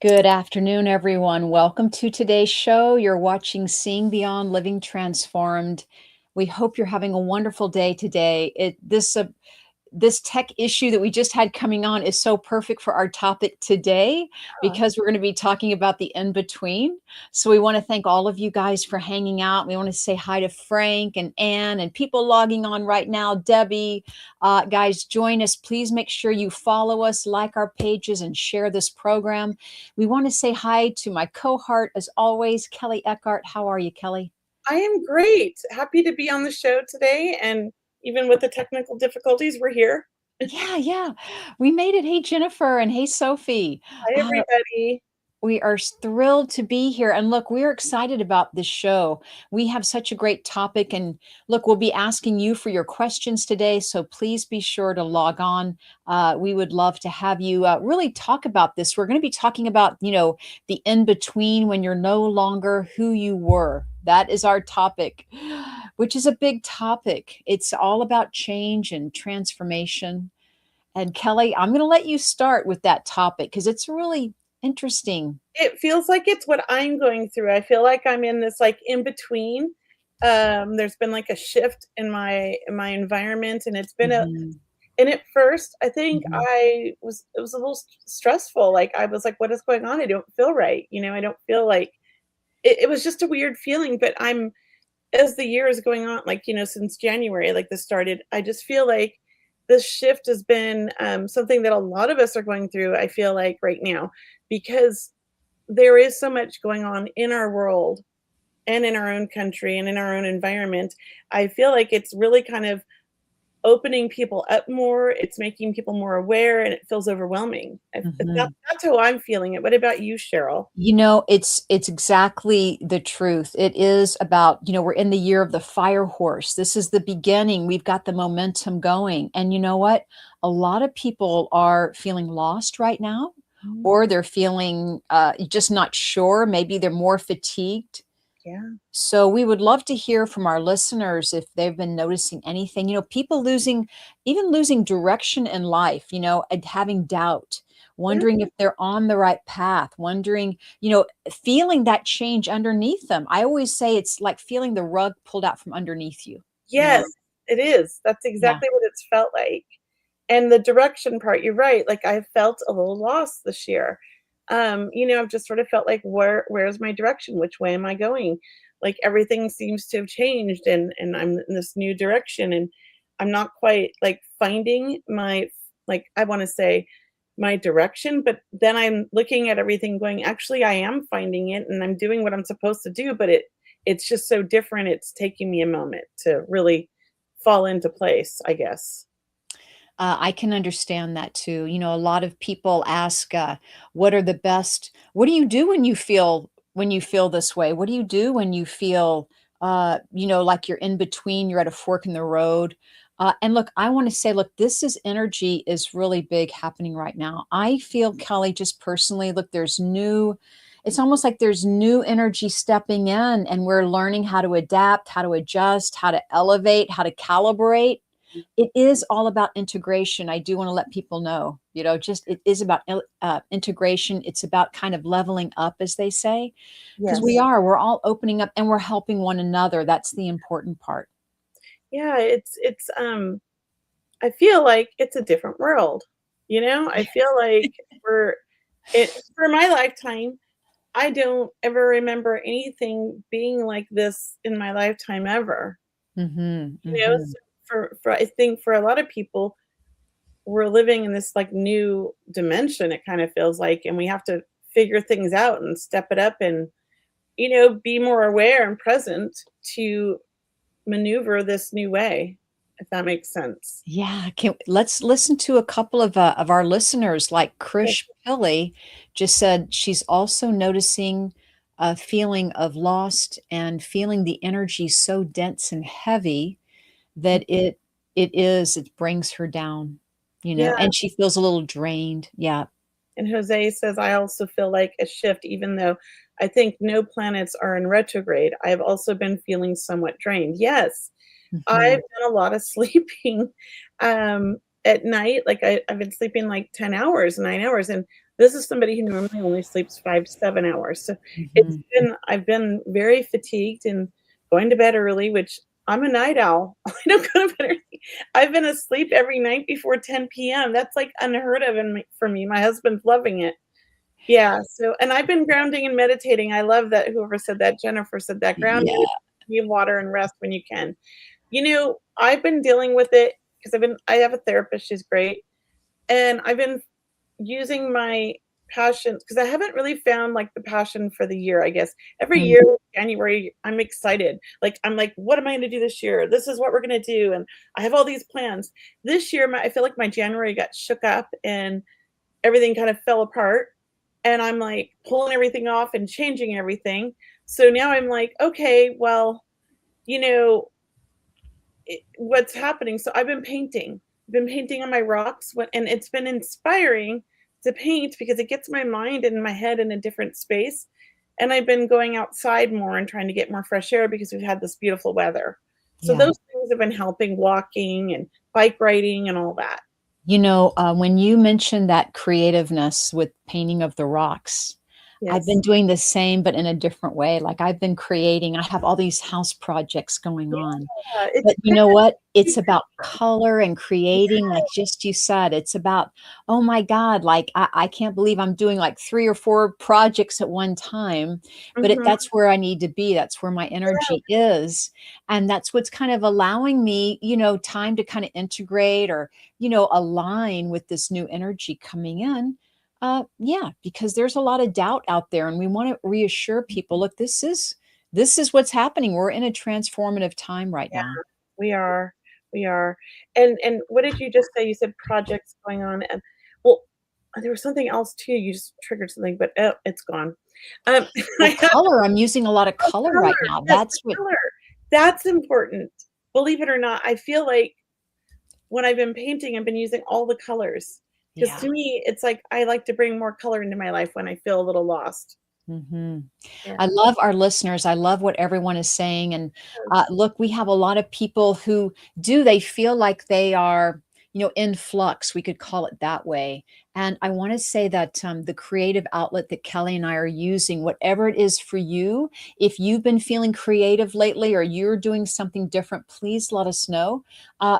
Good afternoon, everyone. Welcome to today's show. You're watching Seeing Beyond Living Transformed. We hope you're having a wonderful day today. This tech issue that we just had coming on is so perfect for our topic today Oh, because we're going to be talking about the in between. So we want to thank all of you guys for hanging out. We want to say hi to Frank and Ann and people logging on right now. Debbie, guys, join us. Please make sure you follow us, like our pages, and share this program. We want to say hi to my cohort, as always, Kelley Eckhardt. How are you, Kelley? I am great. Happy to be on the show today. And even with the technical difficulties, we're here. Yeah. We made it. Hey, Jennifer, and hey, Sophie. Hi, everybody. We are thrilled to be here. And look, we're excited about this show. We have such a great topic. And look, we'll be asking you for your questions today. So please be sure to log on. We would love to have you really talk about this. We're going to be talking about, the in between when you're no longer who you were. That is our topic, which is a big topic. It's all about change and transformation. And Kelley, I'm going to let you start with that topic because it's really interesting. It feels like it's what I'm going through. I feel like I'm in this like in between. There's been like a shift in my environment, and it's been a Mhm, and at first I think mhm. it was a little stressful. Like I was like, what is going on? I don't feel right. I don't feel like it was just a weird feeling, but I'm as the year is going on, like, since January, like this started, I just feel like this shift has been something that a lot of us are going through, I feel like right now, because there is so much going on in our world and in our own country and in our own environment. I feel like it's really kind of opening people up more. It's making people more aware, and it feels overwhelming. Mhm. That's how I'm feeling it. What about you, Cheryl? It's exactly the truth. It is about, we're in the year of the fire horse. This is the beginning. We've got the momentum going. And you know what? A lot of people are feeling lost right now, Mm, or they're feeling just not sure. Maybe they're more fatigued. yeah. So we would love to hear from our listeners if they've been noticing anything, people even losing direction in life, and having doubt, Yeah. wondering if they're on the right path, wondering, feeling that change underneath them. I always say it's like feeling the rug pulled out from underneath you, you Yes, know? it is. That's Yeah. exactly what it's felt like. And the direction part, you're right. Like I felt a little lost this year. I've just sort of felt like where's my direction? Which way am I going? Like everything seems to have changed, and I'm in this new direction, and I'm not quite like finding my, like, I want to say, my direction, but then I'm looking at everything going, actually I am finding it and I'm doing what I'm supposed to do, but it's just so different. It's taking me a moment to really fall into place, I guess. I can understand that too. A lot of people ask, what do you do when you feel this way? What do you do when you feel, like you're in between, you're at a fork in the road? And look, I want to say, look, this is energy is really big happening right now. I feel, Kelley, just personally, look, it's almost like there's new energy stepping in, and we're learning how to adapt, how to adjust, how to elevate, how to calibrate. It is all about integration. I do want to let people know, just it is about integration. It's about kind of leveling up, as they say, because Yes. we're all opening up and we're helping one another. That's the important part. Yeah, I feel like it's a different world. I feel like we're it for my lifetime, I don't ever remember anything being like this in my lifetime ever. Hmm, hmm. So for I think for a lot of people, we're living in this like new dimension, it kind of feels like, and we have to figure things out and step it up and, be more aware and present to maneuver this new way, if that makes sense. Yeah, let's listen to a couple of our listeners, like Yes. Krish Pilley just said she's also noticing a feeling of lost and feeling the energy so dense and heavy that it brings her down, Yeah. and she feels a little drained. Yeah. And Jose says, I also feel like a shift, even though I think no planets are in retrograde. I've also been feeling somewhat drained. Yes, I've Mhm. done a lot of sleeping at night. Like I've been sleeping like 10 hours, 9 hours. And This is somebody who normally only sleeps 5 to 7 hours. So it's Mhm. been I've been very fatigued and going to bed early, which I'm a night owl. I don't go to bed early. I've been asleep every night before 10 PM. That's, like, unheard of for me. My husband's loving it. Yeah, so and I've been grounding and meditating. I love that whoever said that, Jennifer said that, grounding, Yeah. need water and rest when you can. I've been dealing with it because I have a therapist, she's great, and I've been using my passions because I haven't really found, like, the passion for the year, I guess. Every Mm. year, January, I'm excited. Like, I'm like, "What am I gonna do this year? This is what we're gonna do," and I have all these plans. This year, I feel like my January got shook up and everything kind of fell apart, and I'm, like, pulling everything off and changing everything. So now I'm like, "Okay, well, you know, what's happening?" So I've been painting. I've been painting on my rocks, and it's been inspiring to paint because it gets my mind and my head in a different space. And I've been going outside more and trying to get more fresh air because we've had this beautiful weather. So Yeah. those things have been helping, walking and bike riding and all that. When you mentioned that creativeness with painting of the rocks, I've been Yes. doing the same, but in a different way. Like, I've been creating I have all these house projects going on. Yeah, it's But you know what? It's different. about color and creating, like just you said, it's about, "Oh my god, like, I can't believe I'm doing, like, 3 or 4 projects at one time," but Mhm. that's where I need to be, that's where my Yeah, energy is, and that's what's kind of allowing me, time to kinda integrate or, align with this new energy coming in. Yeah, because there's a lot of doubt out there, and we wanna reassure people, "Look, this is what's happening. We're in a transformative time right now." we are. We are. And what did you just say? You said projects going on and well, there was something else too. You just triggered something, but oh, it's gone. Well, I have color, I'm using a lot of color color. right now. Yes, the That's what color. That's important. Believe it or not, I feel like when I've been painting, I've been using all the colors. Because yeah. to me, it's like I like to bring more color into my life when I feel a little lost. Mhm. Yeah. I love our listeners. I love what everyone is saying, and, Yes. look, we have a lot of people who they feel like they are, in flux, we could call it that way, and I wanna say that, the creative outlet that Kelly and I are using, whatever it is for you, if you've been feeling creative lately or you're doing something different, please let us know,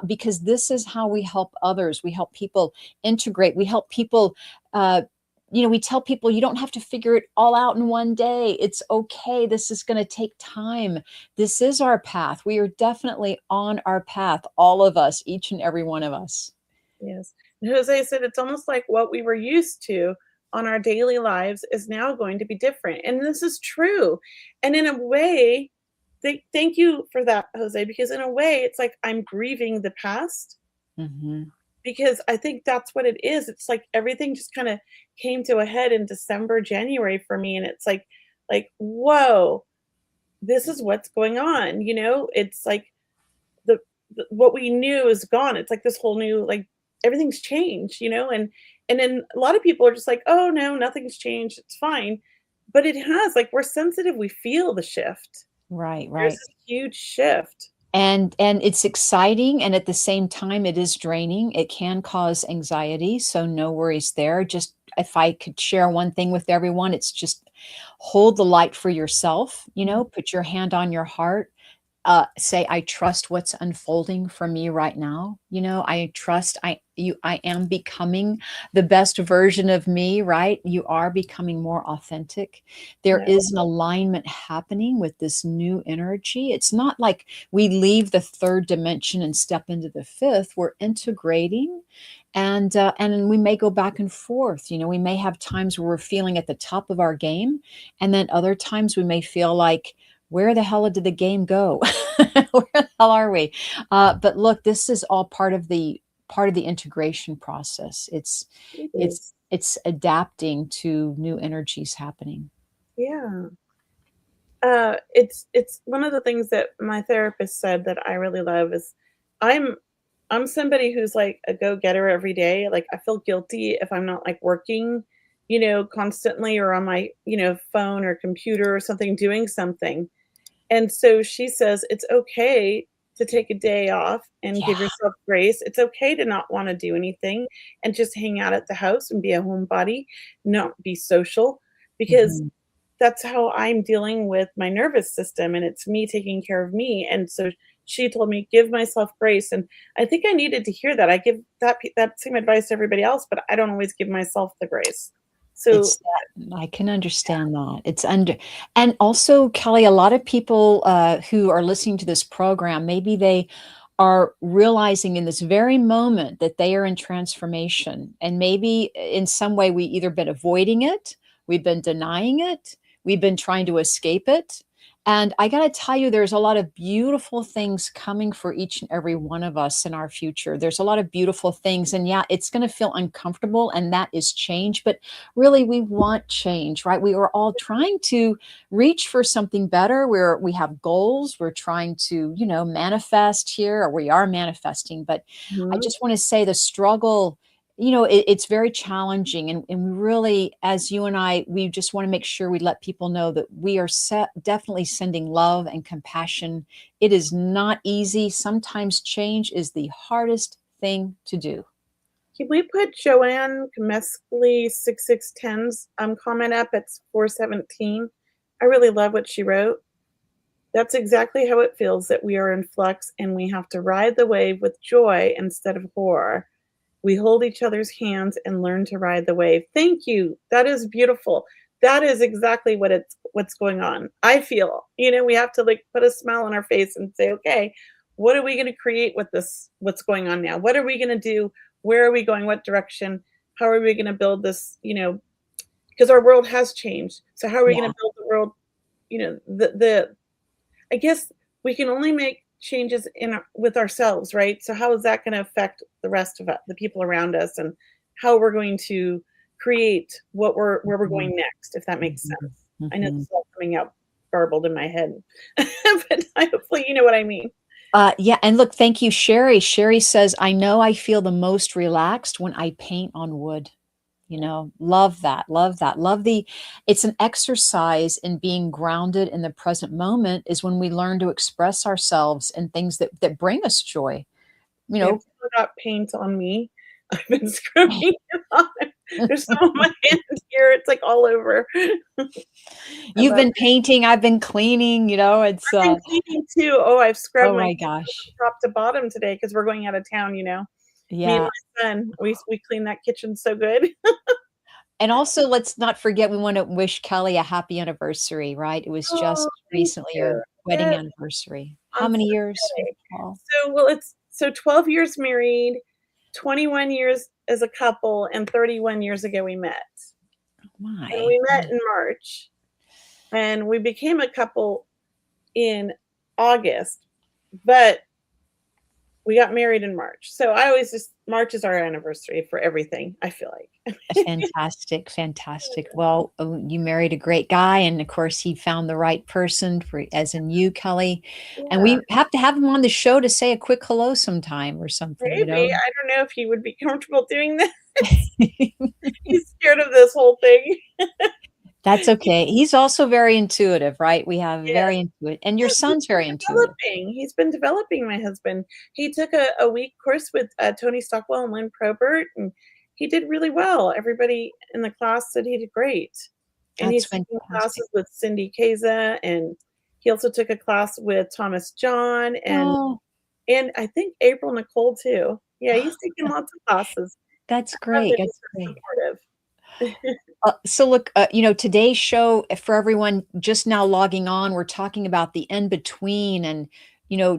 because this is how we help others. We help people integrate. We help people, uh we tell people you don't have to figure it all out in one day. It's okay. This is going to take time. This is our path. We are definitely on our path, all of us, each and every one of us. Yes. And Jose said it's almost like what we were used to on our daily lives is now going to be different. And this is true. And in a way, thank you for that, Jose, because in a way, it's like I'm grieving the past Mhm. because I think that's what it is. It's like everything just kind of came to a head in December, January for me. And it's like, whoa, this is what's going on. It's like the, what we knew is gone. It's like this whole new like everything's changed, and then a lot of people are just like, oh no, nothing's changed. It's fine. But it has, like we're sensitive, we feel the shift. Right, There's right. this huge shift. And it's exciting, and at the same time, it is draining. It can cause anxiety, so no worries there. Just if I could share one thing with everyone, it's just hold the light for yourself, put your hand on your heart, say, "I trust what's unfolding for me right now." I trust I am becoming the best version of me, right? You are becoming more authentic. There Yeah. is an alignment happening with this new energy. It's not like we leave the third dimension and step into the fifth. We're integrating, and we may go back and forth. We may have times where we're feeling at the top of our game, and then other times we may feel like, where the hell did the game go? Where the hell are we? But look, this is all part of the integration process. It's It it's is. it's adapting to new energies happening. Yeah. It's one of the things that my therapist said that I really love is I'm I'm somebody who's like a go-getter every day. Like I feel guilty if I'm not like working, constantly or on my, phone or computer or something doing something. And so she says it's okay to take a day off and give Yeah. yourself grace. It's okay to not wanna do anything and just hang out at the house and be a homebody, not be social, because Mhm. that's how I'm dealing with my nervous system, and it's me taking care of me, and so she told me, "Give myself grace," and I think I needed to hear that. I give that same advice to everybody else, but I don't always give myself the grace. So It's that I can understand that. It's under and also, Kelly, a lot of people, who are listening to this program, maybe they are realizing in this very moment that they are in transformation, and maybe in some way we either been avoiding it, we've been denying it, we've been trying to escape it, and I gotta tell you, there's a lot of beautiful things coming for each and every one of us in our future. There's a lot of beautiful things, and yeah, it's gonna feel uncomfortable, and that is change, but really we want change, right? We are all trying to reach for something better. We have goals, we're trying to, manifest here, or we are manifesting, but I mhm. just want to say the struggle, it's very challenging, and we really, as you and I, we just want to make sure we let people know that we are definitely sending love and compassion. It is not easy. Sometimes change is the hardest thing to do. Can we put Joanne Comescly 6610's, comment up? It's 417. I really love what she wrote. That's exactly how it feels that we are in flux and we have to ride the wave with joy instead of horror. We hold each other's hands and learn to ride the wave. Thank you. That is beautiful. That is exactly what's going on. I feel, we have to like put a smile on our face and say, okay, what are we going to create with this? What's going on now? What are we going to do? Where are we going? What direction? How are we going to build this? Because our world has changed. So how are we going Yeah. to build the world? The I guess we can only make changes with ourselves, right? So how is that going to affect the rest of us, the people around us, and how we're going to create where we're Mhm, going next, if that makes mhm, sense. I know this mhm. is all coming out garbled in my head, but hopefully you know what I mean. Yeah, and look, thank you, Sherry. Sherry says, "I know I feel the most relaxed when I paint on wood." Love that, love that. Love the it's an exercise in being grounded in the present moment is when we learn to express ourselves and things that bring us joy. You Yeah, know, people got paint on me. I've been scrubbing it on. There's some on my hand here. It's like all over. I you've love been it. painting, I've been cleaning, it's, I've been cleaning too. Oh, I've scrubbed oh my my kitchen gosh. from top to bottom today because we're going out of town. Me and Yeah. my son, we clean that kitchen so good. And also, let's not forget, we wanna wish Kelly a happy anniversary, right? It was Oh, just thank recently your you. wedding Yes, anniversary. How on many years, Sunday. Paul? It's 12 years married, 21 years as a couple, and 31 years ago we met. And My. we met in March, and we became a couple in August, but we got married in March. So I always just March is our anniversary for everything, I feel like. Fantastic, fantastic. Well, you married a great guy, and of course, he found the right person for as in you, Kelly. And Yeah. we have to have him on the show to say a quick hello sometime or something, you Maybe, know? I don't know if he would be comfortable doing this. He's scared of this whole thing. That's okay. He's also very intuitive, right? We have Yes, very intuitive, and your yes, son's very intuitive. he's been developing, my husband. He took a week course with, Tony Stockwell and Lynn Probert, and he did really well. Everybody in the class said he did great. And That's he's taking fantastic. classes with Cindy Kaza, and he also took a class with Thomas John Oh, and I think April Nicole too. Yeah, he's taking lots of classes. that's I love great, that he's that's so great. supportive. So look, today's show for everyone just now logging on, we're talking about the in between and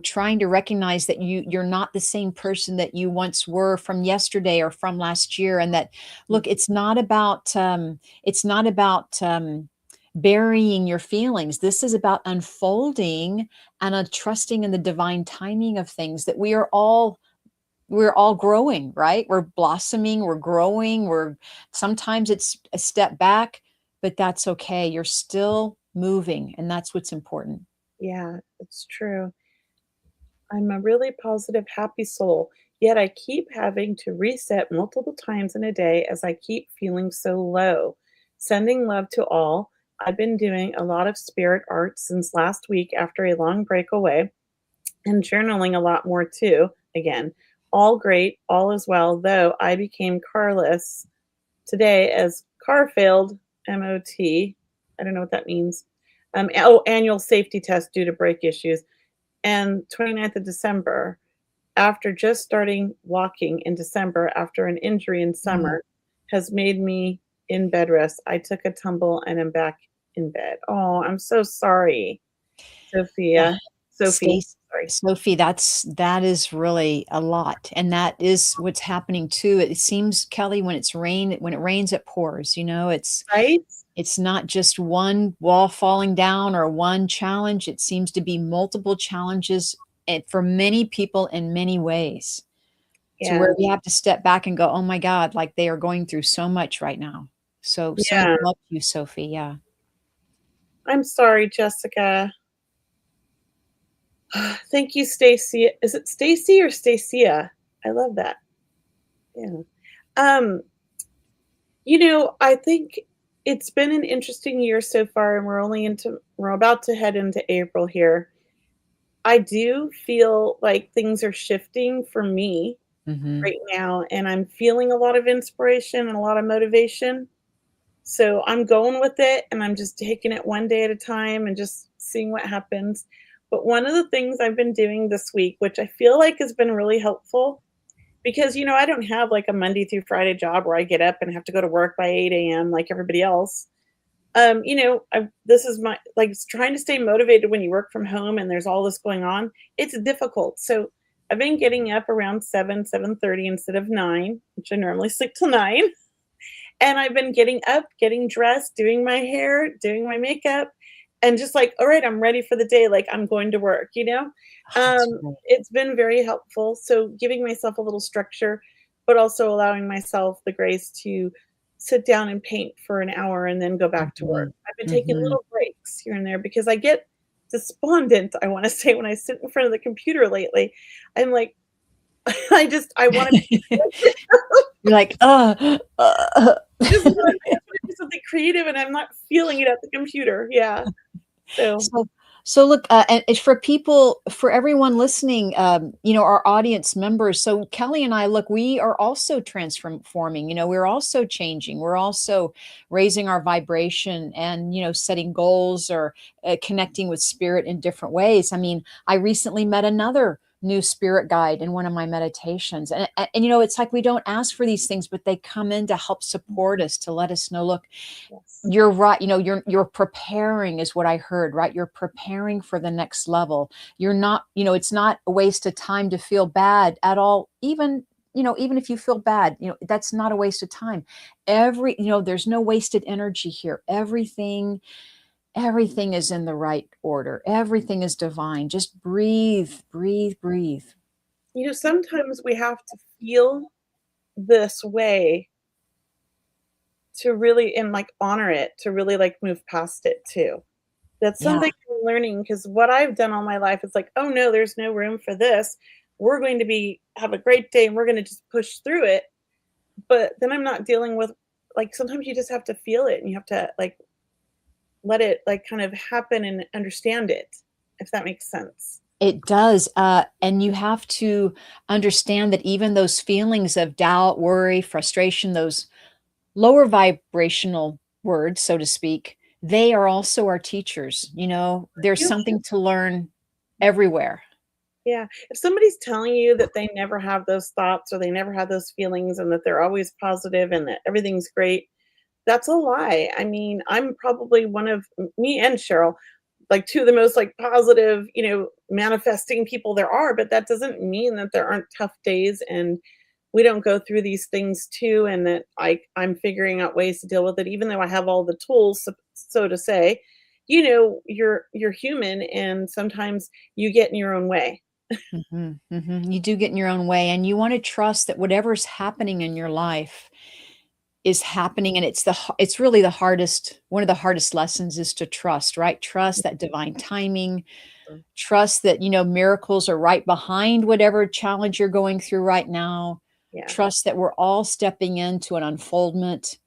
trying to recognize that you're not the same person that you once were from yesterday or from last year, and that look, it's not about burying your feelings. This is about unfolding and trusting in the divine timing of things that we're all growing, right? We're blossoming, we're growing, we're sometimes it's a step back, but that's okay. You're still moving, and that's what's important. Yeah, it's true. I'm a really positive, happy soul, yet I keep having to reset multiple times in a day as I keep feeling so low. Sending love to all. I've been doing a lot of spirit art since last week after a long break away. and journaling a lot more too. Again, all great, all is well, though I became carless today as car failed, MOT. I don't know what that means. Annual safety test due to brake issues. And 29th of December, after just starting walking in December after an injury in Mm. summer, has made me in bed rest. I took a tumble and am back in bed. Oh, I'm so sorry, Ah, Sophia. Sophie, Stace sorry. Sophie, that is really a lot, and that is what's happening too. It seems, Kelly, when it rains, it pours, Right? it's not just one wall falling down or one challenge, it seems to be multiple challenges, and for many people in many ways, to Yeah. where we have to step back and go, "Oh my god," like they are going through so much right now. So much Yeah. love to you, Sophie, yeah. I'm sorry, Jessica. Thank you, Stacy. Is it Stacy or Stacia? I love that. Yeah. Um, I think it's been an interesting year so far, and we're about to head into April here. I do feel like things are shifting for me Mhm. right now, and I'm feeling a lot of inspiration and a lot of motivation. So I'm going with it and I'm just taking it one day at a time and just seeing what happens. But one of the things I've been doing this week, which I feel like has been really helpful, because I don't have like a Monday through Friday job where I get up and have to go to work by 8 a.m. like everybody else. This is my like trying to stay motivated when you work from home and there's all this going on. It's difficult. So I've been getting up around 7:30 instead of 9, which I normally sleep till 9. And I've been getting up, getting dressed, doing my hair, doing my makeup, and just like, all right, I'm ready for the day. Like I'm going to work. Oh, that's great. It's been very helpful. So giving myself a little structure, but also allowing myself the grace to sit down and paint for an hour and then go back to work. Mhm. I've been taking Mhm. little breaks here and there because I get despondent, I want to say, when I sit in front of the computer lately. I'm like, I want to You're like, just want to do something creative, and I'm not feeling it at the computer. Yeah. So, So look, and for people for everyone listening, our audience members, so Kelly and I, look, we are also transforming, we're also changing, we're also raising our vibration and, setting goals or, connecting with spirit in different ways. I mean, I recently met another new spirit guide in one of my meditations, and it's like we don't ask for these things, but they come in to help support us, to let us know, look, yes. you're right, you're preparing is what I heard, right? You're preparing for the next level. You're not, it's not a waste of time to feel bad at all. Even if you feel bad, that's not a waste of time. There's no wasted energy here. Everything is in the right order. Everything is divine. Just breathe, breathe, breathe. Sometimes we have to feel this way to really and like honor it, to really like move past it too. That's Yeah. something I'm learning because what I've done all my life is like, oh no, there's no room for this. We're going to have a great day and we're going to just push through it. But then I'm not dealing with like sometimes you just have to feel it and you have to like let it like kind of happen and understand it, if that makes sense. It does, and you have to understand that even those feelings of doubt, worry, frustration, those lower vibrational words, so to speak, they are also our teachers. There's You something to learn everywhere. Yeah. If somebody's telling you that they never have those thoughts or they never have those feelings and that they're always positive and that everything's great, that's a lie. I mean, I'm probably one of me and Cheryl, like two of the most like positive, manifesting people there are, but that doesn't mean that there aren't tough days and we don't go through these things too and that I'm figuring out ways to deal with it even though I have all the tools so to say. You're human and sometimes you get in your own way. Mhm, mhm. You do get in your own way, and you wanna trust that whatever's happening in your life is happening, and it's really the hardest one of the hardest lessons is to trust, right? Trust that divine timing, trust that, miracles are right behind whatever challenge you're going through right now. Yeah. Trust that we're all stepping into an unfoldment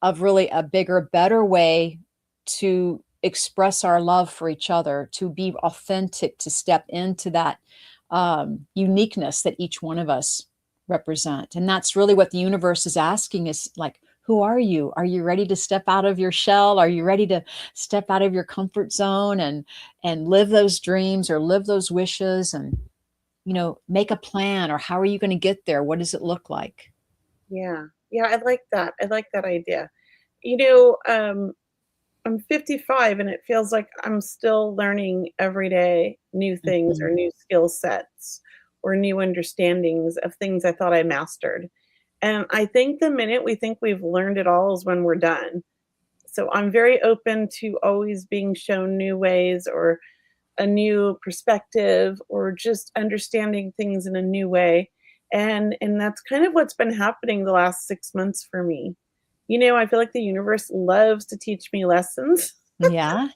of really a bigger, better way to express our love for each other, to be authentic, to step into that uniqueness that each one of us represent. And that's really what the universe is asking is like, who are you? Are you ready to step out of your shell? Are you ready to step out of your comfort zone and live those dreams or live those wishes and, make a plan, or how are you going to get there? What does it look like? Yeah. Yeah, I like that. I like that idea. You know, I'm 55 and it feels like I'm still learning every day new things or Mhm. new skill sets or new understandings of things I thought I mastered. And I think the minute we think we've learned it all is when we're done. So I'm very open to always being shown new ways or a new perspective or just understanding things in a new way. And that's kind of what's been happening the last 6 months for me. I feel like the universe loves to teach me lessons Yeah.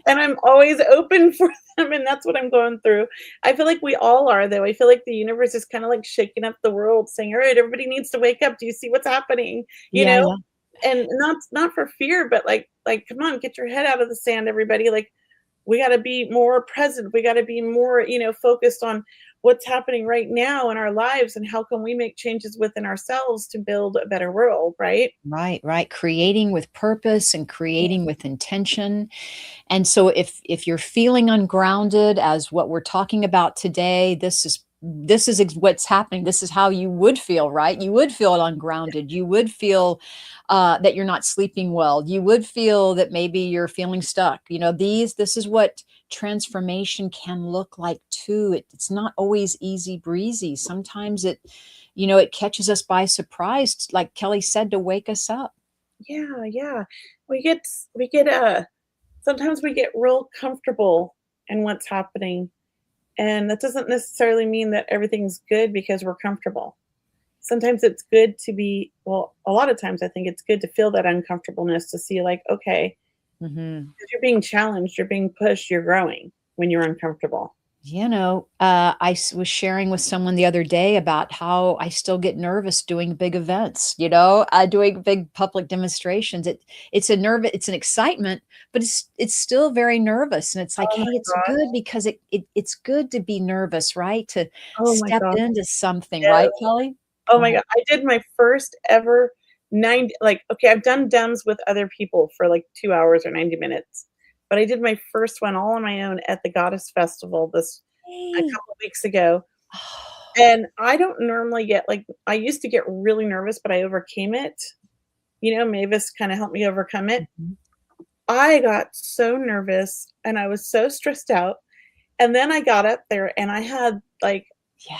and I'm always open for them, and that's what I'm going through. I feel like we all are, though. I feel like the universe is kind of like shaking up the world, saying, "All right, everybody needs to wake up. Do you see what's happening?" You Yeah, know, yeah. and not for fear, but like, come on, get your head out of the sand, everybody. Like, we got to be more present. We got to be more, focused on what's happening right now in our lives and how can we make changes within ourselves to build a better world, right? Right, right. Creating with purpose and Yeah. creating with intention. And so if you're feeling ungrounded as what we're talking about today, this is what's happening. This is how you would feel, right? You would feel ungrounded. You would feel that you're not sleeping well. You would feel that maybe you're feeling stuck. This is what transformation can look like too. It's not always easy breezy. Sometimes it catches us by surprise, like Kelly said, to wake us up. Yeah, yeah. We get sometimes we get real comfortable in what's happening. And that doesn't necessarily mean that everything's good because we're comfortable. Sometimes it's good to be, well, a lot of times I think it's good to feel that uncomfortableness to see, like, okay, Mhm. if you're being challenged, you're being pushed, you're growing when you're uncomfortable. Was sharing with someone the other day about how I still get nervous doing big events, doing big public demonstrations. It's an excitement, but it's still very nervous. And it's like, Oh hey, my it's gosh. good because it's good to be nervous, right? To Oh my step gosh. into something, Yes. right, Kelly? Oh Go my ahead. god. I did my first ever 90, like, okay, I've done dems with other people for like 2 hours or 90 minutes. But I did my first one all on my own at the Goddess Festival this a Hey. couple weeks ago. And I don't normally get like I used to get really nervous, but I overcame it. Mavis kinda helped me overcome it. Mhm. I got so nervous and I was so stressed out, and then I got up there and I had, like, Yeah.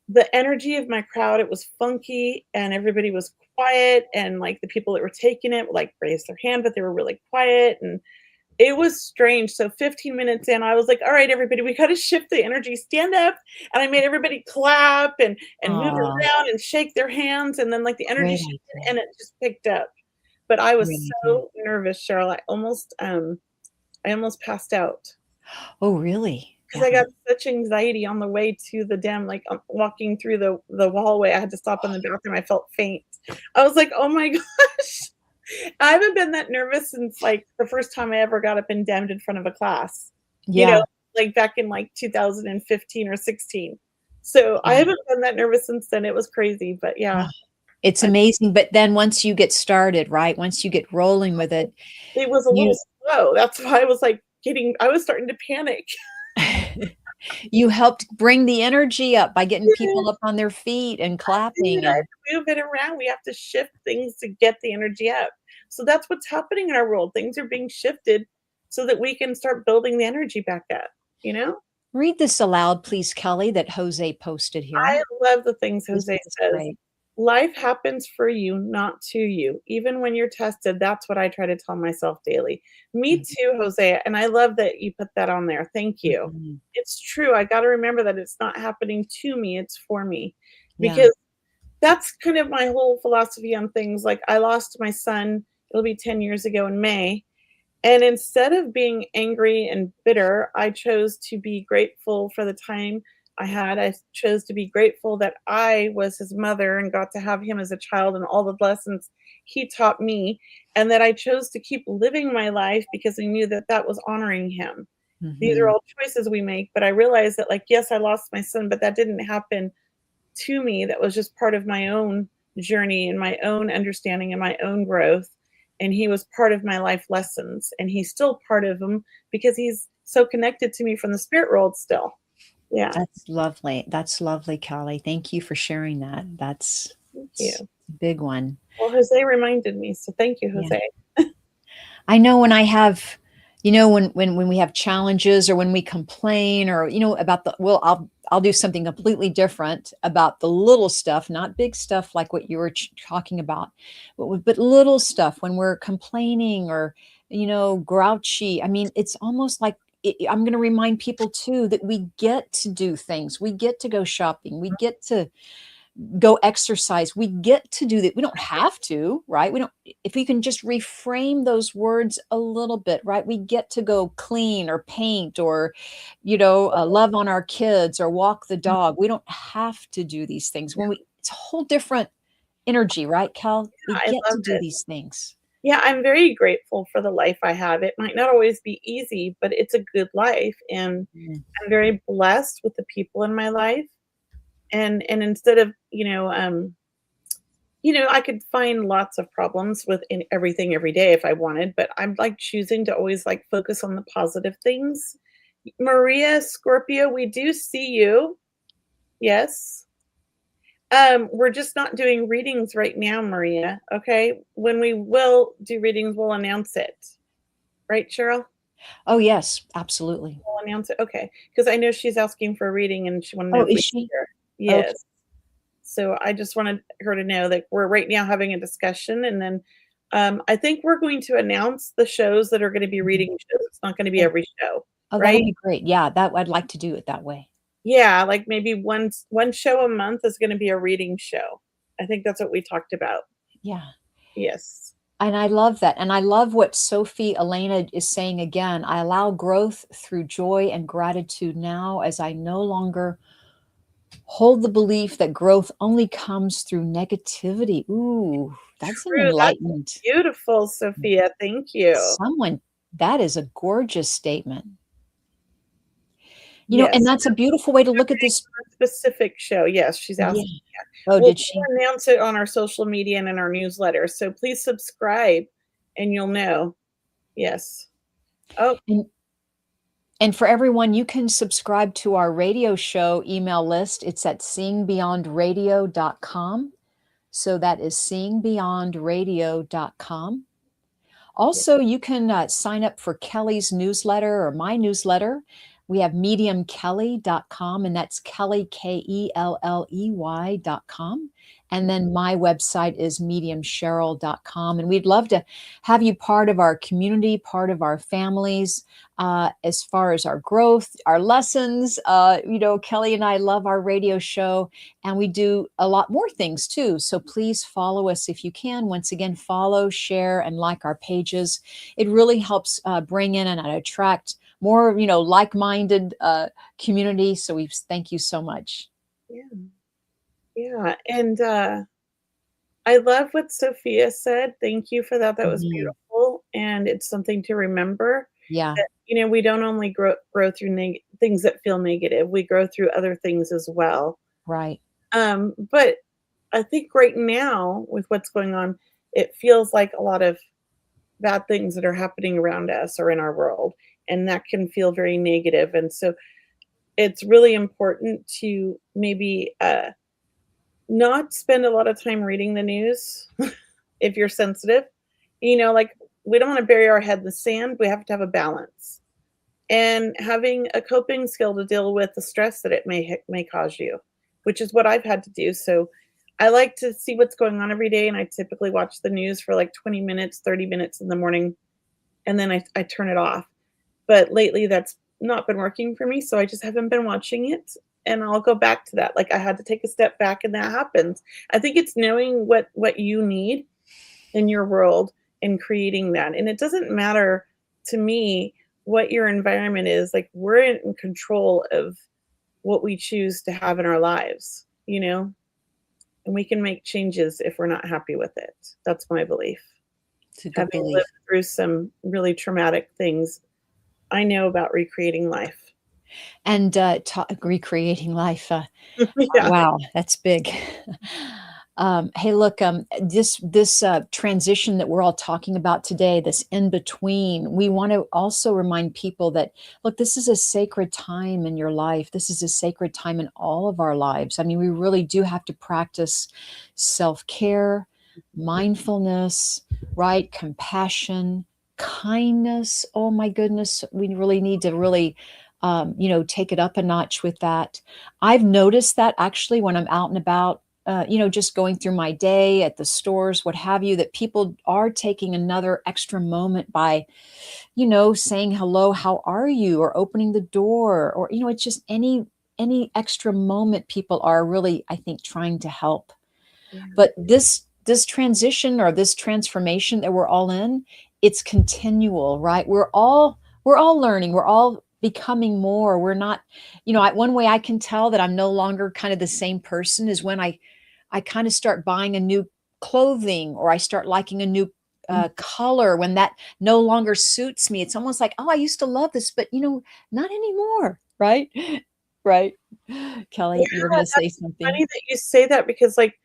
the energy of my crowd. It was funky and everybody was quiet, and, like, the people that were taking it, like, raised their hand, but they were really quiet, and it was strange. So 15 minutes in, I was like, "All right, everybody, we gotta shift the energy. Stand up." And I made everybody clap and move Aw, around and shake their hands, and then, like, the energy great shifted idea. and it just picked up. But I was Great idea. so nervous, Cheryl. I almost passed out Oh, really? because Yeah. I got such anxiety on the way to the dem, like, walking through the hallway. I had to stop in the bathroom. I felt faint. I was like, "Oh my gosh." I haven't been that nervous since, like, the first time I ever got up and demmed in front of a class, you know, Yeah. like, back in, like, 2015 or 16. So, I Yeah. haven't been that nervous since then. It was crazy, but yeah. It's I amazing, but then once you get started, right? Once you get rolling with it, It was a you little slow. That's why I was, like, I was starting to panic. you helped bring the energy up by getting Yeah, people up on their feet and dude, clapping I have and to move it around. We have to shift things to get the energy up. So, that's what's happening in our world. Things are being shifted so that we can start building the energy back up, you know? read this aloud, please, Kelly, that Jose posted here. I love the things This Jose is says. great. Life happens for you, not to you. Even when you're tested, that's what I try to tell myself daily. Me Mhm, too, Jose. And I love that you put that on there. Thank you. mhm. It's true. I got to remember that it's not happening to me, it's for me. Yeah. Because that's kind of my whole philosophy on things. Like, I lost my son, it'll be 10 years ago in May. And instead of being angry and bitter, I chose to be grateful for the time I chose to be grateful that I was his mother and got to have him as a child and all the lessons he taught me, and that I chose to keep living my life because I knew that that was honoring him. These are Mhm. all choices we make, but I realized that, like, yes, I lost my son, but that didn't happen to me. That was just part of my own journey and my own understanding and my own growth. And he was part of my life lessons, and he's still part of them because he's so connected to me from the spirit world still. Yeah, That's lovely. That's lovely, Kelly. Thank you for sharing that. thank It's you. a big one. Well, Jose reminded me, so thank you, Yeah. Jose. I know when I have, when we have challenges or when we complain or, about I'll do something completely different about the little stuff, not big stuff like what you were talking about, but little stuff when we're complaining or, grouchy. I mean, it's almost like I'm going to remind people too that we get to do things. We get to go shopping. We get to go exercise. We get to do that. We don't have to, right? We don't, if we can just reframe those words a little bit, right? We get to go clean or paint or, love on our kids or walk the dog. We don't have to do these things it's a whole different energy, right, Cal? We I get love to do it. these things. Yeah, I'm very grateful for the life I have. It might not always be easy, but it's a good life, and Mm. I'm very blessed with the people in my life. And instead of, I could find lots of problems with in everything every day if I wanted, but I'm like choosing to always like focus on the positive things. Maria Scorpio, we do see you. Yes. We're just not doing readings right now, Maria. Okay. When we will do readings, we'll announce it. Right, Cheryl? Oh, yes, absolutely. We'll announce it. Okay. Because I know she's asking for a reading and she wanted to know Oh, if is we could she? hear. Okay. Yes. So I just wanted her to know that we're right now having a discussion, and then I think we're going to announce the shows that are going to be Mhm. reading shows. It's not going to be Oh, every show, oh, that'll right? be great. Yeah, that I'd like to do it that way. Yeah, like maybe one show a month is going to be a reading show. I think that's what we talked about. Yeah. Yes. And I love that. And I love what Sophie Elena is saying again. I allow growth through joy and gratitude now as I no longer hold the belief that growth only comes through negativity. Ooh, that's an True. That's enlightenment. beautiful, Sophia. Thank you. Someone, that is a gorgeous statement. And Yes. that's a beautiful way to look at this. A specific show. Yes, she's Yeah. asking. Yeah. Oh, We'll did she? announce it on our social media and in our newsletter. So please subscribe and you'll know. Yes. Oh, And And for everyone, you can subscribe to our radio show email list. It's at seeingbeyondradio.com. So that is seeingbeyondradio.com. yeah. Also, you can sign up for Kelly's newsletter or my newsletter. We have mediumkelly.com, and that's Kelly, Kelley.com. And then my website is mediumcheryl.com. And we'd love to have you part of our community, part of our families, as far as our growth, our lessons. Kelly and I love our radio show, and we do a lot more things too. So please follow us if you can. Once again, follow, share, and like our pages. It really helps bring in and attract more, like-minded community. So we thank you so much. Yeah. Yeah. And I love what Sophia said. Thank you for that. That was Mhm. beautiful. And it's something to remember Yeah, that, we don't only grow through things that feel negative, we grow through other things as well. right. But I think right now, with what's going on, it feels like a lot of bad things that are happening around us or in our world, and that can feel very negative. And so it's really important to maybe not spend a lot of time reading the news if you're sensitive. Like, we don't want to bury our head in the sand. We have to have a balance and having a coping skill to deal with the stress that it may cause you, which is what I've had to do. So I like to see what's going on every day, and I typically watch the news for like 20 minutes, 30 minutes in the morning, and then I turn it off. But lately, that's not been working for me, so I just haven't been watching it. And I'll go back to that. Like, I had to take a step back, and that happens. I think it's knowing what you need in your world and creating that. And it doesn't matter to me what your environment is. Like, we're in control of what we choose to have in our lives, you know? And we can make changes if we're not happy with it. That's my belief. It's a good Having belief. lived through some really traumatic things, I know about recreating life. And, recreating life, Yeah. wow, that's big. Hey, look, this transition that we're all talking about today, this in between, we want to also remind people that, look, this is a sacred time in your life. This is a sacred time in all of our lives. I mean, we really do have to practice self-care, mindfulness, right? Compassion, kindness. Oh my goodness, we really need to really, take it up a notch with that. I've noticed that actually when I'm out and about, just going through my day at the stores, what have you, that people are taking another extra moment by, saying hello, how are you, or opening the door, or it's just any extra moment people are really, I think, trying to help. Yeah. But this transition or this transformation that we're all in, it's continual, right? We're all learning. We're all becoming more. We're not, one way I can tell that I'm no longer kind of the same person is when I kind of start buying a new clothing, or I start liking a new Mm. color when that no longer suits me. It's almost like, oh, I used to love this, but not anymore, right? Right. Yeah, Kelly, you were going to say something. funny that you say that because, like,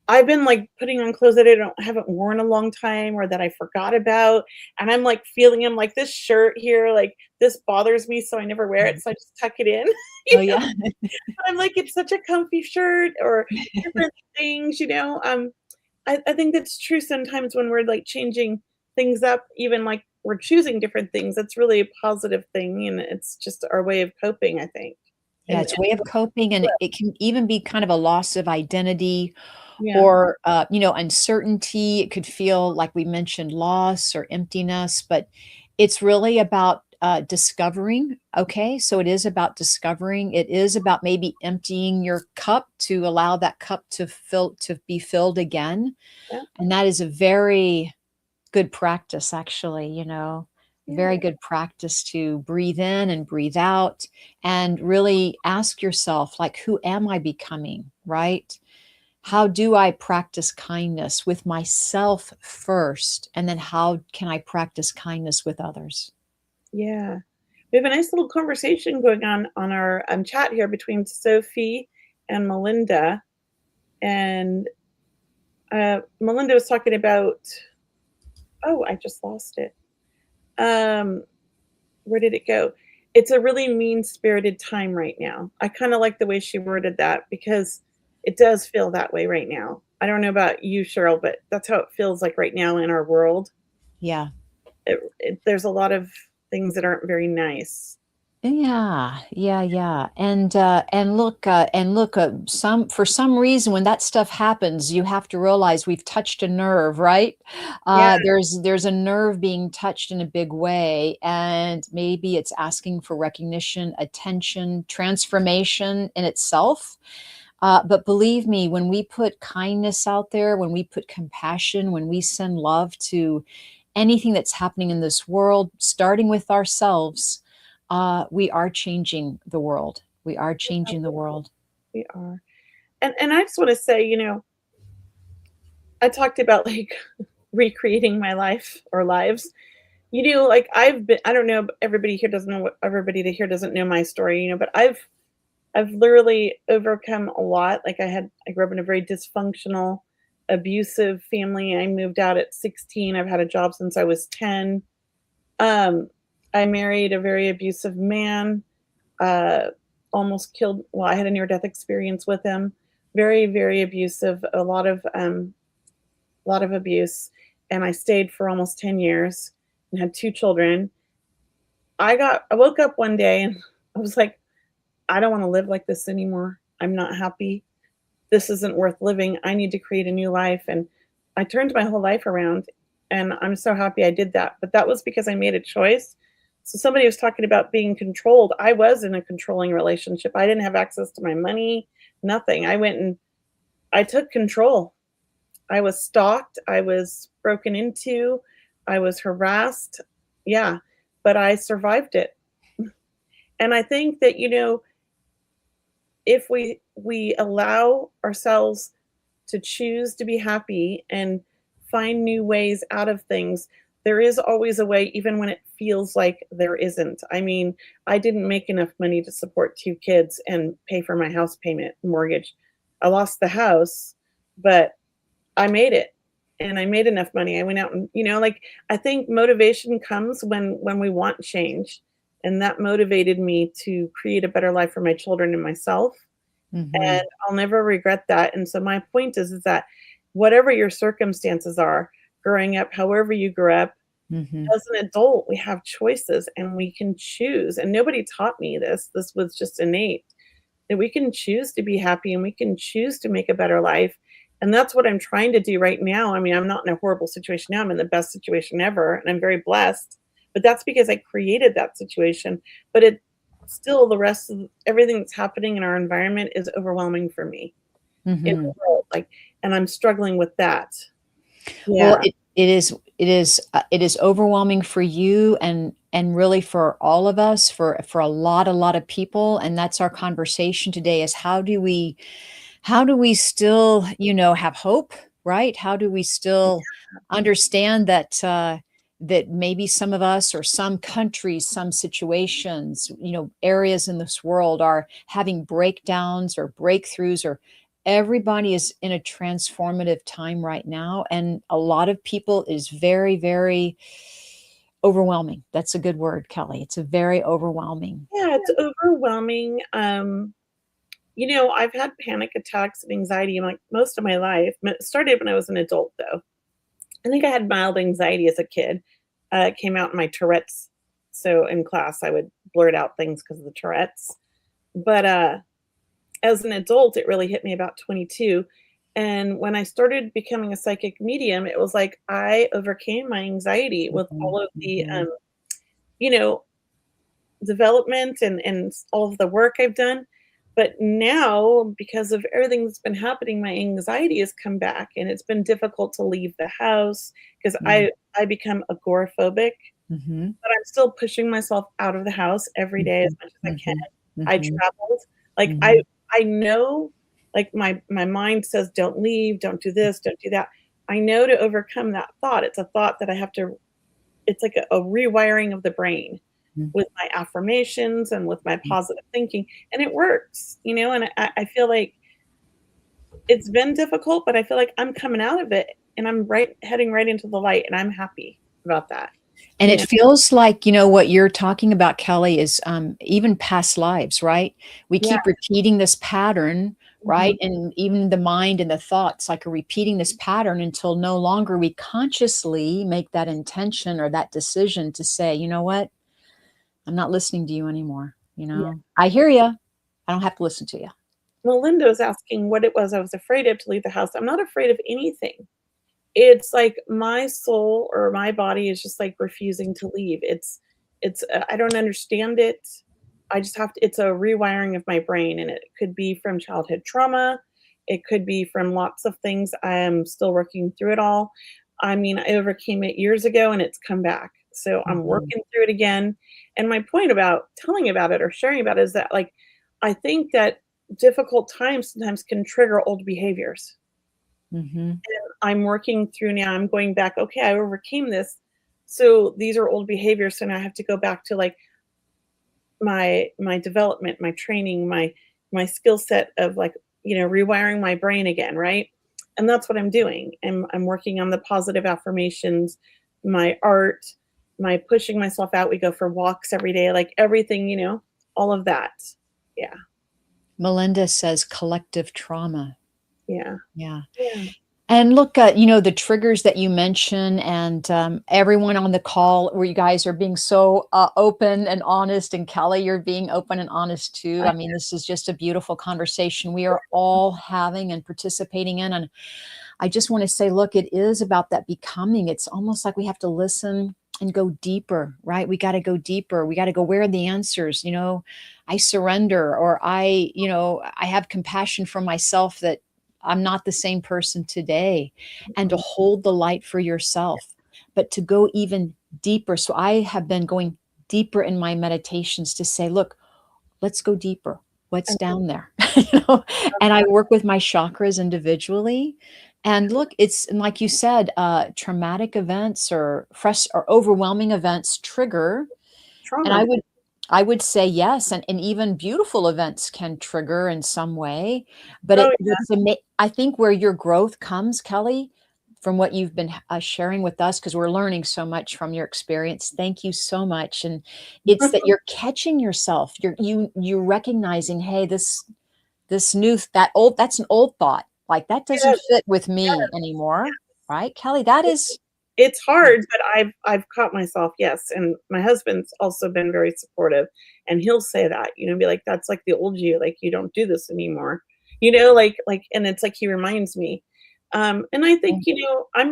I've been, like, putting on clothes that I don't haven't worn a long time or that I forgot about, and I'm, like, feeling them, like, this shirt here, like, this bothers me, so I never wear it, so I just tuck it in, you Oh, know? yeah. But I'm like, "It's such a comfy shirt," or different things, I think that's true sometimes when we're, like, changing things up, even, like, we're choosing different things, that's really a positive thing, and it's just our way of coping, I think. Yeah, it's a way of coping, and it can even be kind of a loss of identity yeah, or, uncertainty. It could feel like we mentioned loss or emptiness, but it's really about, discovering, okay? So it is about discovering. It is about maybe emptying your cup to allow that cup to be filled again, yeah, and that is a very good practice, actually, yeah, very good practice to breathe in and breathe out and really ask yourself, like, who am I becoming, right? How do I practice kindness with myself first? And then how can I practice kindness with others? yeah. We have a nice little conversation going on our, chat here between Sophie and Melinda, and, Melinda was talking about oh, I just lost it. Um, where did it go? It's a really mean-spirited time right now. I kinda like the way she worded that because it does feel that way right now. I don't know about you, Cheryl, but that's how it feels like right now in our world. Yeah. There's a lot of things that aren't very nice. Yeah, yeah, yeah. And look, some for some reason when that stuff happens, you have to realize we've touched a nerve, right? Yeah, There's a nerve being touched in a big way, and maybe it's asking for recognition, attention, transformation in itself. But believe me, when we put kindness out there, when we put compassion, when we send love to anything that's happening in this world, starting with ourselves, we are changing the world. We are changing the world. we are. And I just wanna say, I talked about, like, recreating my life or lives. Like, I don't know, everybody here doesn't know what everybody to here doesn't know my story, but I've literally overcome a lot. Like, I grew up in a very dysfunctional, abusive family. I moved out at 16. I've had a job since I was 10. Um, I married a very abusive man, uh, almost killed well, I had a near-death experience with him. Very, very abusive, a lot of abuse, and I stayed for almost 10 years and had 2 children. I woke up one day and I was like, "I don't wanna live like this anymore. I'm not happy. This isn't worth living. I need to create a new life," and I turned my whole life around, and I'm so happy I did that, but that was because I made a choice. So somebody was talking about being controlled. I was in a controlling relationship. I didn't have access to my money, nothing. I went and I took control. I was stalked, I was broken into, I was harassed. Yeah, but I survived it. And I think that, if we allow ourselves to choose to be happy and find new ways out of things, there is always a way, even when it feels like there isn't. I mean, I didn't make enough money to support 2 kids and pay for my house payment, mortgage. I lost the house, but I made it, and I made enough money. I went out and, like, I think motivation comes when we want change, and that motivated me to create a better life for my children and myself, and Mhm. I'll never regret that. And so my point is that whatever your circumstances are growing up, however you grew up, Mhm. as an adult, we have choices and we can choose. And nobody taught me this. This was just innate, that we can choose to be happy and we can choose to make a better life. And that's what I'm trying to do right now. I mean, I'm not in a horrible situation now. I'm in the best situation ever and I'm very blessed. But that's because I created that situation. But it still, the rest of everything that's happening in our environment is overwhelming for me in the Mhm. world. Like, and I'm struggling with that. Well, Yeah. it is overwhelming for you and really for all of us, for a lot of people, and that's our conversation today is how do we still, have hope, right? How do we still understand that maybe some of us or some countries, some situations, areas in this world are having breakdowns or breakthroughs or everybody is in a transformative time right now. And a lot of people is very, very overwhelming. That's a good word, Kelly. It's a very overwhelming. Yeah, it's overwhelming. I've had panic attacks and anxiety like most of my life. It started when I was an adult, though. I think I had mild anxiety as a kid. It came out in my Tourette's. So in class, I would blurt out things because of the Tourette's. But as an adult, it really hit me about 22. And when I started becoming a psychic medium, it was like I overcame my anxiety with Mhm, all of the, mhm, you know, development and all of the work I've done. But now, because of everything that's been happening, my anxiety has come back, and it's been difficult to leave the house because mm, I become agoraphobic. mhm, But I'm still pushing myself out of the house every day as mhm, much as I can. mhm, I mhm, traveled. Like, mhm, I know, like, my mind says, "Don't leave, don't do this, don't do that." I know to overcome that thought. It's a thought that I have to it's like a rewiring of the brain mhm, with my affirmations and with my positive thinking, and it works, and I feel like it's been difficult, but I feel like I'm coming out of it, and I'm heading right into the light, and I'm happy about that, and you it know? feels like, what you're talking about, Kelly, is, even past lives, right? We Yeah. keep repeating this pattern, Mhm. right? And even the mind and the thoughts, like, are repeating this pattern until no longer we consciously make that intention or that decision to say, "You know what? I'm not listening to you anymore," Yeah. "I hear you. I don't have to listen to you." Melinda was asking what it was I was afraid of to leave the house. I'm not afraid of anything. It's like my soul or my body is just, like, refusing to leave. I don't understand it. I just have to it's a rewiring of my brain, and it could be from childhood trauma. It could be from lots of things. I am still working through it all. I mean, I overcame it years ago, and it's come back. So I'm Mhm, working through it again. And my point about telling about it or sharing about it is that, like, I think that difficult times sometimes can trigger old behaviors. mhm, I'm working through now. I'm going back, okay, I overcame this. So these are old behaviors. So now I have to go back to, like, my development, my training, my skill set of, like, rewiring my brain again, right? And that's what I'm doing. And I'm working on the positive affirmations, my art, my pushing myself out. We go for walks every day, like everything, all of that. Yeah. Melinda says collective trauma. Yeah. Yeah. Yeah. And look, the triggers that you mention and, everyone on the call where you guys are being so, open and honest, and Kelly, you're being open and honest too. I I mean, this is just a beautiful conversation we are all having and participating in, and I just wanna say, look, it is about that becoming. It's almost like we have to listen and go deeper, right? We gotta go deeper. We gotta go, "Where are the answers?" "I surrender," or I have compassion for myself that I'm not the same person today, and to hold the light for yourself, but to go even deeper. So I have been going deeper in my meditations to say, "Look, let's go deeper. what's I down there, you know? And I work with my chakras individually. And look, it's and like you said, traumatic events or fresh or overwhelming events trigger, and trauma. I would say yes, and even beautiful events can trigger in some way, but Oh, it yeah. what's ama I think where your growth comes, Kelly, from what you've been sharing with us, because 'cause we're learning so much from your experience. Thank you so much, and it's that you're catching yourself. You're recognizing, "Hey, this new that old that's an old thought, like, that doesn't Yes, fit with me yes, anymore." yes. Right, Kelly? That It is it's yeah. hard, but I've caught myself, yes, and my husband's also been very supportive, and he'll say that, be like, "That's like the old you, like, you don't do this anymore." And it's like he reminds me. And I think, I'm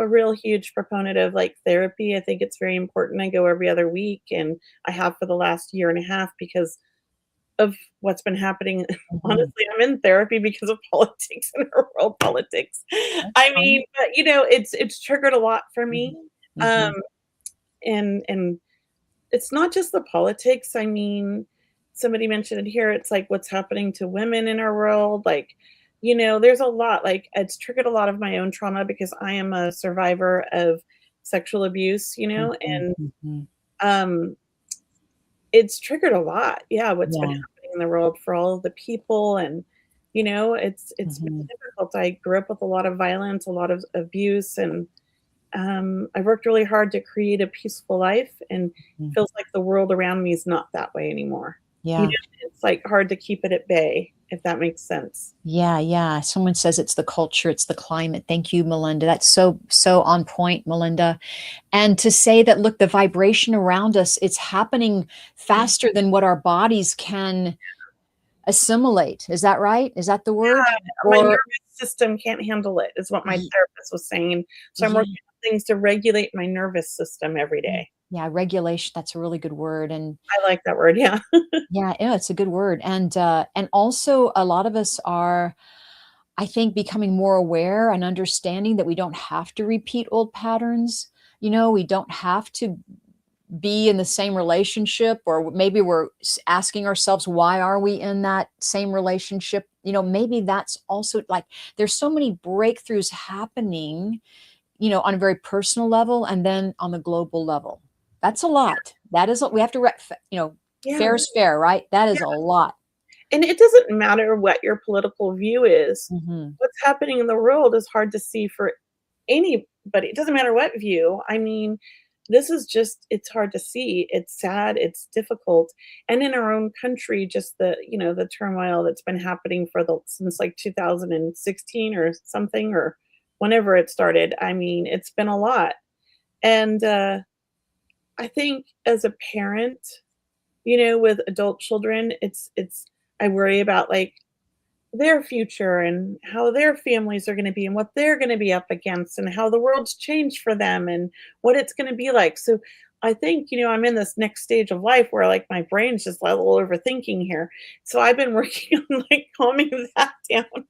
a real huge proponent of, like, therapy. I think it's very important. I go every other week, and I have for the last year and a half because of what's been happening. Mhm. Honestly, I'm in therapy because of politics and our world politics. That's I mean, fine. but, it's triggered a lot for me. Mhm. Um, Mhm. and it's not just the politics. I mean, somebody mentioned it here, it's like what's happening to women in our world, like, there's a lot, like, it's triggered a lot of my own trauma because I am a survivor of sexual abuse, Mhm. and, Mhm. um it's triggered a lot, yeah, what's been Yeah. happening in the world for all of the people, and, it's been Mhm. difficult. I grew up with a lot of violence, a lot of abuse, and, I worked really hard to create a peaceful life, and Mhm. feels like the world around me is not that way anymore. You Yeah. know, it's, like, hard to keep it at bay, if that makes sense. Yeah, yeah. Someone says it's the culture, it's the climate. Thank you, Melinda. That's so on point, Melinda. And to say that, look, the vibration around us, it's happening Yeah, faster than what our bodies can assimilate. Is that right? Is that the word? my Or nervous system can't handle it, is what my y therapist was saying, so I'm working yeah, on things to regulate my nervous system every day. yeah, regulation, that's a really good word, and I like that word, yeah. yeah, it's a good word, and also a lot of us are, I think, becoming more aware and understanding that we don't have to repeat old patterns. We don't have to be in the same relationship, or maybe we're asking ourselves, why are we in that same relationship? Maybe that's also like there's so many breakthroughs happening, on a very personal level and then on the global level. That's a lot. That is, we have to, Yeah, fair is fair, right? That is a yeah, lot. and it doesn't matter what your political view is. Hmm. What's happening in the world is hard to see for anybody. It doesn't matter what view. I mean, this is just it's hard to see. It's sad, it's difficult. And in our own country, just the turmoil that's been happening for the since like 2016 or something or whenever it started. I mean, it's been a lot. And I think as a parent, with adult children, it's I worry about, like, their future and how their families are gonna be and what they're gonna be up against and how the world's changed for them and what it's gonna be like. So, I think, I'm in this next stage of life where, like, my brain's just a little overthinking here. So, I've been working on, like, calming that down.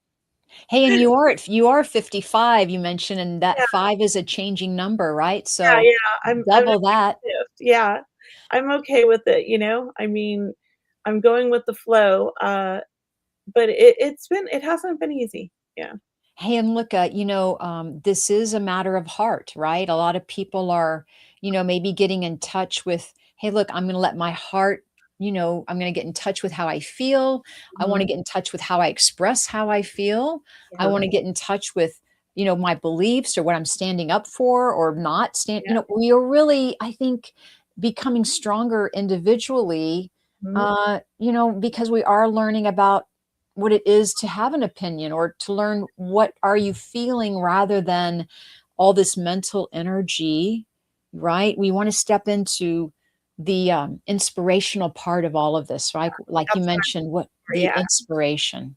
Hey, and you are 55, you mentioned, and that Yeah, 5 is a changing number, right? yeah, So yeah. I'm in double my that. 5th. Yeah. I'm okay with it. I mean, I'm going with the flow, but it hasn't been easy. Yeah. Hey, and look, this is a matter of heart, right? A lot of people are, maybe getting in touch with, hey, look, I'm going to let my heart, I'm going to get in touch with how I feel. I want to Mhm. get in touch with how I express how I feel. I Yeah. want to get in touch with, my beliefs or what I'm standing up for or not stand. Yeah. We are really, I think, becoming stronger individually, Mhm. because we are learning about what it is to have an opinion or to learn what are you feeling rather than all this mental energy, right? We want to step into the inspirational part of all of this, right? Like you That's mentioned, what where the yeah. inspiration.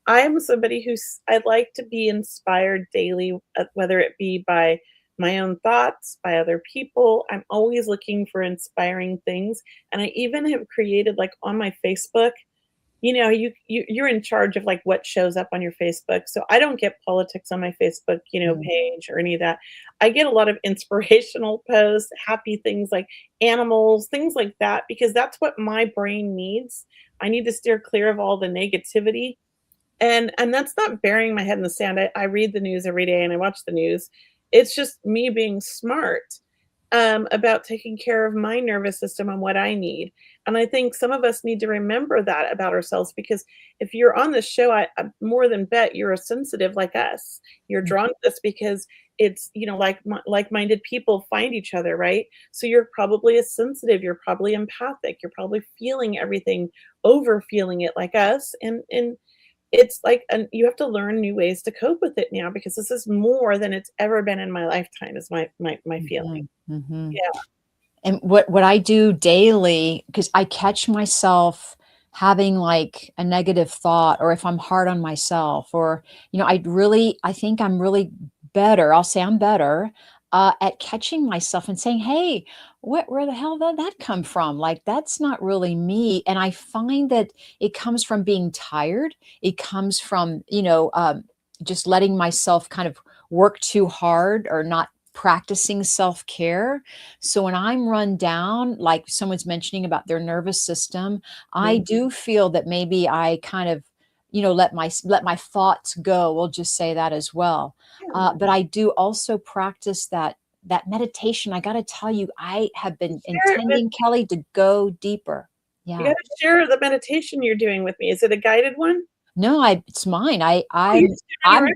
I'm somebody I like to be inspired daily, whether it be by my own thoughts, by other people. I'm always looking for inspiring things, and I even have created, like, on my Facebook, you're in charge of, like, what shows up on your Facebook, so I don't get politics on my Facebook, Mm, page or any of that. I get a lot of inspirational posts, happy things like animals, things like that, because that's what my brain needs. I need to steer clear of all the negativity, and that's not burying my head in the sand. I read the news every day and I watch the news. It's just me being smart about taking care of my nervous system and what I need. And I think some of us need to remember that about ourselves, because if you're on this show, I more than bet you're a sensitive like us. You're mm, drawn to this because it's, like-minded people find each other, right? So you're probably a sensitive, you're probably empathic, you're probably feeling everything, over feeling it like us. And it's like, and you have to learn new ways to cope with it now, because this is more than it's ever been in my lifetime, is my feeling. mhm, mhm. Yeah. And what I do daily, because I catch myself having, like, a negative thought, or if I'm hard on myself, or, I think I'm really better, I'll say I'm better, at catching myself and saying, "Hey, where the hell did that come from? Like, that's not really me." And I find that it comes from being tired. It comes from, just letting myself kind of work too hard, or not practicing self-care. So when I'm run down, like someone's mentioning about their nervous system, I Mhm. do feel that maybe I kind of, let my thoughts go. We'll just say that as well. Yeah. But I do also practice that meditation. I got to tell you, I have been Share it with intending, Kelly, to go deeper. You Yeah. gotta share the meditation you're doing with me. Is it a guided one? No, it's mine. Oh, you just did it on your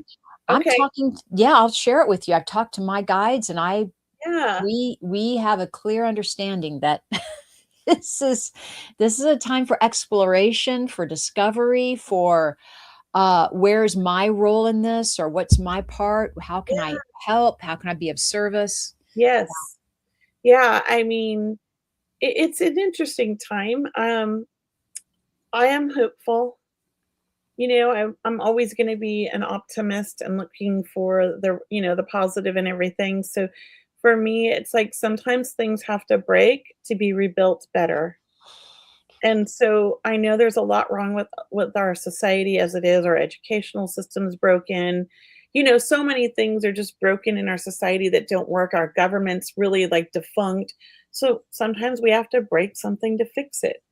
I'm own? Okay. talking. Yeah, I'll share it with you. I've talked to my guides, and Yeah. we have a clear understanding that this is this is a time for exploration, for discovery, for, where's my role in this, or what's my part? How can I Yeah. help? How can I be of service? Yes. Yeah, I mean, it's an interesting time. I am hopeful. I'm always gonna be an optimist and looking for the positive in everything. So for me, it's like sometimes things have to break to be rebuilt better. And so I know there's a lot wrong with our society as it is. Our educational system is broken. So many things are just broken in our society that don't work. Our government's really like defunct. So sometimes we have to break something to fix it.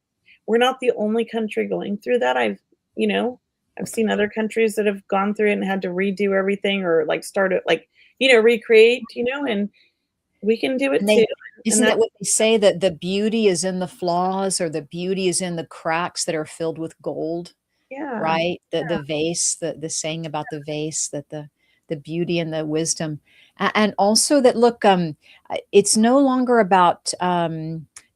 We're not the only country going through that. You know, I've seen other countries that have gone through it and had to redo everything, or like start it, like, recreate, and we can do it And too. they And isn't that's that what they say, that the beauty is in the flaws, or the beauty is in the cracks that are filled with gold? yeah. Right? The vase, the saying about the vase, that the beauty and the wisdom, and also that, look, it's no longer about,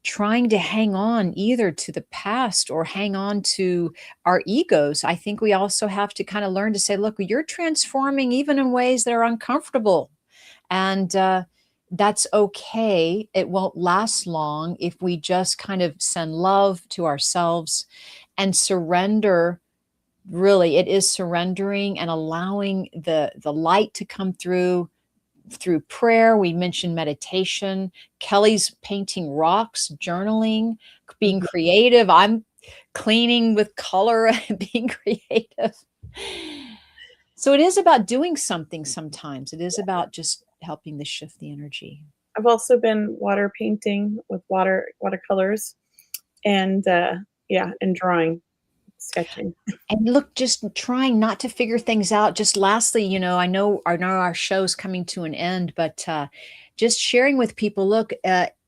trying to hang on either to the past, or hang on to our egos. I think we also have to kinda learn to say, "Look, you're transforming even in ways that are uncomfortable, and, that's okay. It won't last long if we just kind of send love to ourselves and surrender." Really, it is surrendering and allowing the light to come through prayer. We mentioned meditation. Kelly's painting rocks, journaling, being Mhm. creative. I'm cleaning with color and being creative. So it is about doing something sometimes. It is about just helping to shift the energy. I've also been water painting with watercolors, and, yeah, and drawing, sketching. And look, just trying not to figure things out. Just lastly, I know our show's coming to an end, but just sharing with people, look,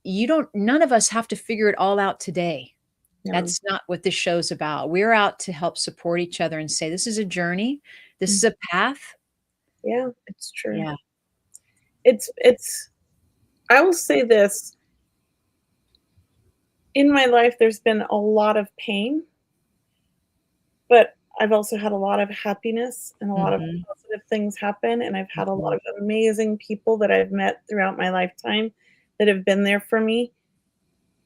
you don't none of us have to figure it all out today. Yeah. That's not what this show's about. We're out to help support each other and say, this is a journey, this Mm. is a path. Yeah, it's true. Yeah. It's I will say this, in my life, there's been a lot of pain, but I've also had a lot of happiness and a lot of Mhm, positive things happen, and I've had a lot mhm, of amazing people that I've met throughout my lifetime that have been there for me,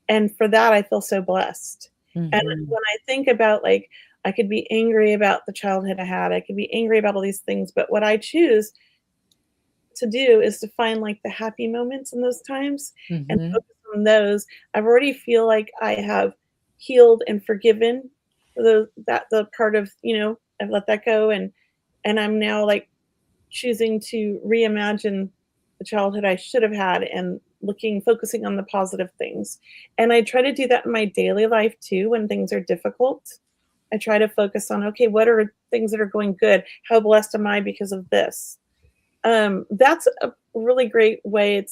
and for that, I feel so blessed. And mhm. when I think about, like, I could be angry about the childhood I had, I could be angry about all these things, but what I choose to do is to find, like, the happy moments in those times and Mhm. focus on those. I've already feel like I have healed and forgiven the part of, I've let that go, and I'm now like choosing to reimagine the childhood I should have had and focusing on the positive things. And I try to do that in my daily life too when things are difficult. I try to focus on, okay, what are things that are going good? How blessed am I because of this? That's a really great way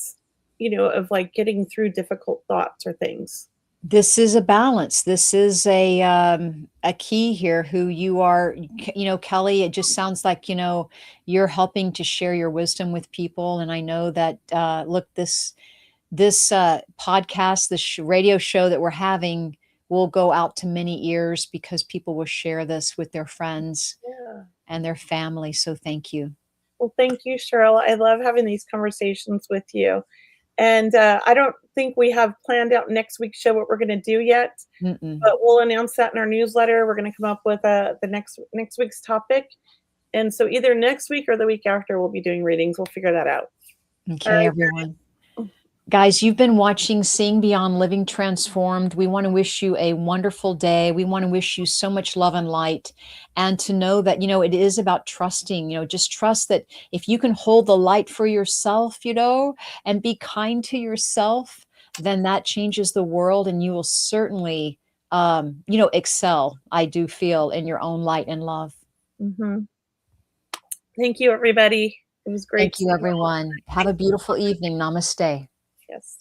of like getting through difficult thoughts or things. This is a balance. This is a key here who you are, Kelly, it just sounds like, you're helping to share your wisdom with people. And I know that, look, this podcast, this radio show that we're having will go out to many ears because people will share this with their friends Yeah. and their family. So thank you. Well, thank you, Cheryl. I love having these conversations with you. And I don't think we have planned out next week's show what we're going to do yet, Mm-mm. but we'll announce that in our newsletter. We're going to come up with the next week's topic, and so either next week or the week after we'll be doing readings. We'll figure that out. All Okay, right. everyone. Guys, you've been watching Seeing Beyond Living Transformed. We want to wish you a wonderful day. We want to wish you so much love and light, and to know that, it is about trusting, just trust that if you can hold the light for yourself, and be kind to yourself, then that changes the world and you will certainly, excel, I do feel, in your own light and love. Mm-hmm. Thank you, everybody. It was great Thank you, seeing you. everyone. Have a beautiful evening. Namaste. Yes.